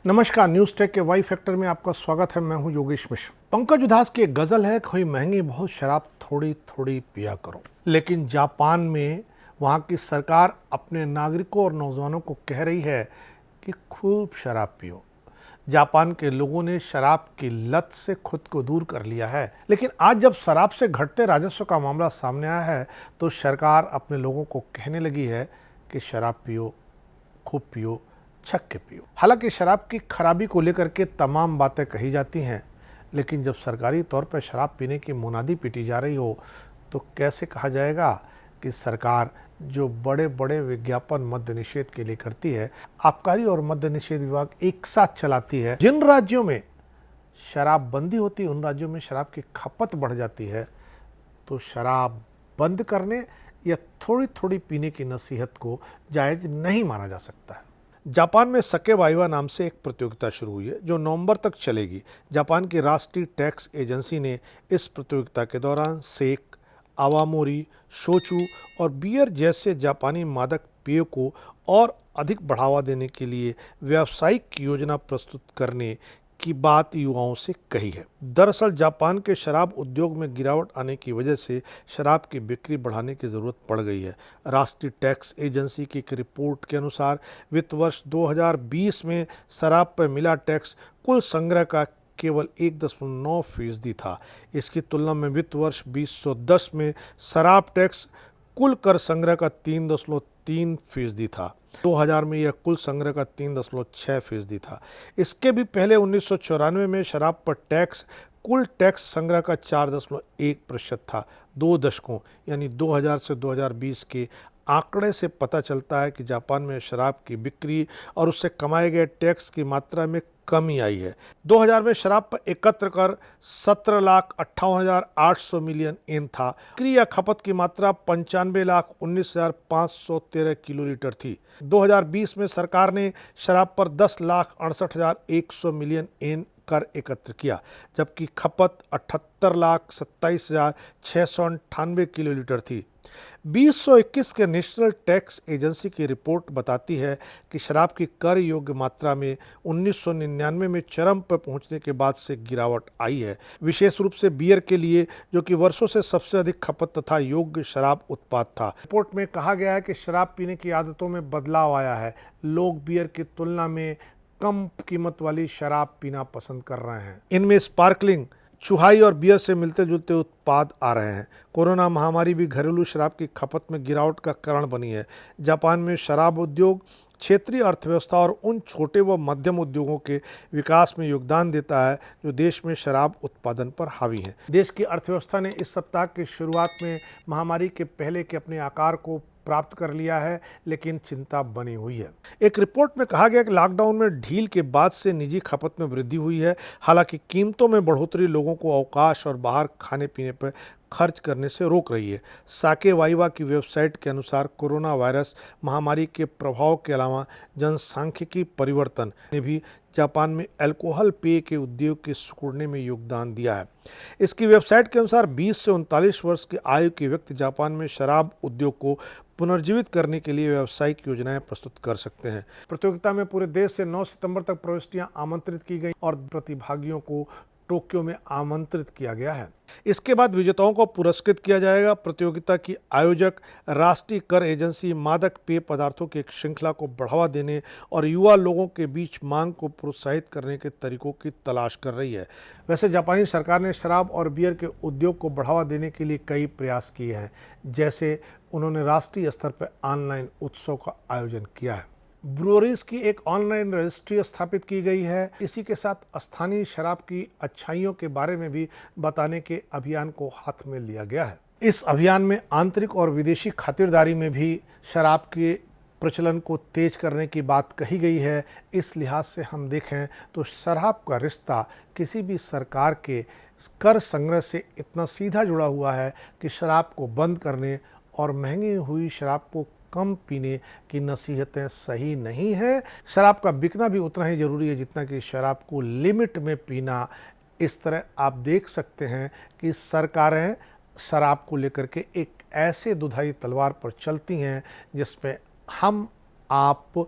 नमस्कार, news take के Y factor में आपका स्वागत है। मैं हूं योगेश मिश्र। पंकज उधास की एक गजल है, कोई महंगी बहुत शराब थोड़ी थोड़ी पिया करो। लेकिन जापान में वहां की सरकार अपने नागरिकों और नौजवानों को कह रही है कि खूब शराब पियो। जापान के लोगों ने शराब की लत से खुद को दूर कर लिया है, लेकिन आज जब शराब से घटते राजस्व का मामला सामने आया है तो सरकार अपने लोगों को कहने लगी है कि शराब पियो, खूब पियो, छक के पियो। हालांकि शराब की खराबी को लेकर के तमाम बातें कही जाती हैं, लेकिन जब सरकारी तौर पर शराब पीने की मुनादी पीटी जा रही हो तो कैसे कहा जाएगा कि सरकार जो बड़े बड़े विज्ञापन मद्य निषेध के लिए करती है, आबकारी और मद्य निषेध विभाग एक साथ चलाती है। जिन राज्यों में शराब बंदी होती है उन राज्यों में शराब की खपत बढ़ जाती है, तो शराब बंद करने या थोड़ी थोड़ी पीने की नसीहत को जायज़ नहीं माना जा सकता है। जापान में सकेबाइवा नाम से एक प्रतियोगिता शुरू हुई है जो नवंबर तक चलेगी। जापान की राष्ट्रीय टैक्स एजेंसी ने इस प्रतियोगिता के दौरान सेक, आवामोरी, शोचू और बियर जैसे जापानी मादक पेय को और अधिक बढ़ावा देने के लिए व्यावसायिक योजना प्रस्तुत करने की बात युवाओं से कही है। दरअसल जापान के शराब उद्योग में गिरावट आने की वजह से शराब की बिक्री बढ़ाने की ज़रूरत पड़ गई है। राष्ट्रीय टैक्स एजेंसी की एक रिपोर्ट के अनुसार वित्त वर्ष 2020 में शराब पर मिला टैक्स कुल संग्रह का केवल 1.9% था। इसकी तुलना में वित्त वर्ष 2010 में शराब टैक्स कुल कर संग्रह का 3.3% था। 2000 में यह कुल संग्रह का 3.6% था। इसके भी पहले 1994 में शराब पर टैक्स कुल टैक्स संग्रह का 4.1% था। 2 दशकों यानी 2000 से 2020 के आंकड़े से पता चलता है कि जापान में शराब की बिक्री और उससे कमाए गए टैक्स की मात्रा में कमी आई है। 2000 में शराब पर एकत्र कर 17,58,800 मिलियन येन था। बिक्री या खपत की मात्रा 95,19,513 किलोलीटर थी। 2020 में सरकार ने शराब पर 10,68,100 मिलियन येन कर एकत्र किया, जबकि खपत 78,27,698 किलोलीटर थी। 2021 के नेशनल टैक्स एजेंसी की रिपोर्ट बताती है कि शराब की कर योग्य मात्रा में 1999 में चरम पर पहुंचने के बाद से गिरावट आई है, विशेष रूप से बियर के लिए, जो कि वर्षों से सबसे अधिक खपत तथा योग्य शराब उत्पाद था। रिपोर्ट में कहा गया है कि शराब पीने की आदतों में बदलाव आया है। लोग बियर की तुलना में कम कीमत वाली शराब पीना पसंद कर रहे हैं। इनमें स्पार्कलिंग, चुहाई और बियर से मिलते जुलते उत्पाद आ रहे हैं। कोरोना महामारी भी घरेलू शराब की खपत में गिरावट का कारण बनी है। जापान में शराब उद्योग क्षेत्रीय अर्थव्यवस्था और उन छोटे व मध्यम उद्योगों के विकास में योगदान देता है जो देश में शराब उत्पादन पर हावी हैं। देश की अर्थव्यवस्था ने इस सप्ताह की शुरुआत में महामारी के पहले के अपने आकार को प्राप्त कर लिया है, लेकिन चिंता बनी हुई है। एक रिपोर्ट में कहा गया कि लॉकडाउन में ढील के बाद से निजी खपत में वृद्धि हुई है। हालांकि कीमतों में बढ़ोतरी लोगों को अवकाश और बाहर खाने पीने पर खर्च करने से रोक रही है। साकेबाइवा की वेबसाइट के अनुसार कोरोना वायरस महामारी के प्रभाव के अलावा जनसांख्यिकी परिवर्तन ने भी जापान में अल्कोहल पेय के उद्योग के सिकुड़ने में योगदान दिया है। इसकी वेबसाइट के अनुसार 20 से 39 वर्ष की आयु के व्यक्ति जापान में शराब उद्योग को पुनर्जीवित करने के लिए व्यावसायिक योजनाएं प्रस्तुत कर सकते हैं। प्रतियोगिता में पूरे देश से 9 सितंबर तक प्रविष्टियां आमंत्रित की गई और प्रतिभागियों को टोक्यो में आमंत्रित किया गया है। इसके बाद विजेताओं को पुरस्कृत किया जाएगा। प्रतियोगिता की आयोजक राष्ट्रीय कर एजेंसी मादक पेय पदार्थों की एक श्रृंखला को बढ़ावा देने और युवा लोगों के बीच मांग को प्रोत्साहित करने के तरीकों की तलाश कर रही है। वैसे जापानी सरकार ने शराब और बियर के उद्योग को बढ़ावा देने के लिए कई प्रयास किए हैं, जैसे उन्होंने राष्ट्रीय स्तर पर ऑनलाइन उत्सव का आयोजन किया है। ब्रूअरीज की एक ऑनलाइन रजिस्ट्री स्थापित की गई है। इसी के साथ स्थानीय शराब की अच्छाइयों के बारे में भी बताने के अभियान को हाथ में लिया गया है। इस अभियान में आंतरिक और विदेशी खातिरदारी में भी शराब के प्रचलन को तेज करने की बात कही गई है। इस लिहाज से हम देखें तो शराब का रिश्ता किसी भी सरकार के कर संग्रह से इतना सीधा जुड़ा हुआ है कि शराब को बंद करने और महंगी हुई शराब को कम पीने की नसीहतें सही नहीं है। शराब का बिकना भी उतना ही ज़रूरी है जितना कि शराब को लिमिट में पीना। इस तरह आप देख सकते हैं कि सरकारें शराब को लेकर के एक ऐसे दुधारी तलवार पर चलती हैं जिसमें हम आप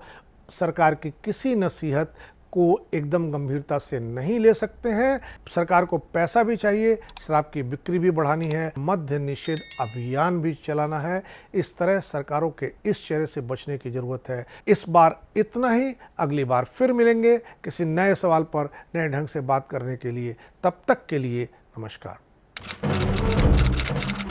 सरकार की किसी नसीहत को एकदम गंभीरता से नहीं ले सकते हैं। सरकार को पैसा भी चाहिए, शराब की बिक्री भी बढ़ानी है, मद्य निषेध अभियान भी चलाना है। इस तरह सरकारों के इस चेहरे से बचने की जरूरत है। इस बार इतना ही, अगली बार फिर मिलेंगे किसी नए सवाल पर नए ढंग से बात करने के लिए। तब तक के लिए नमस्कार।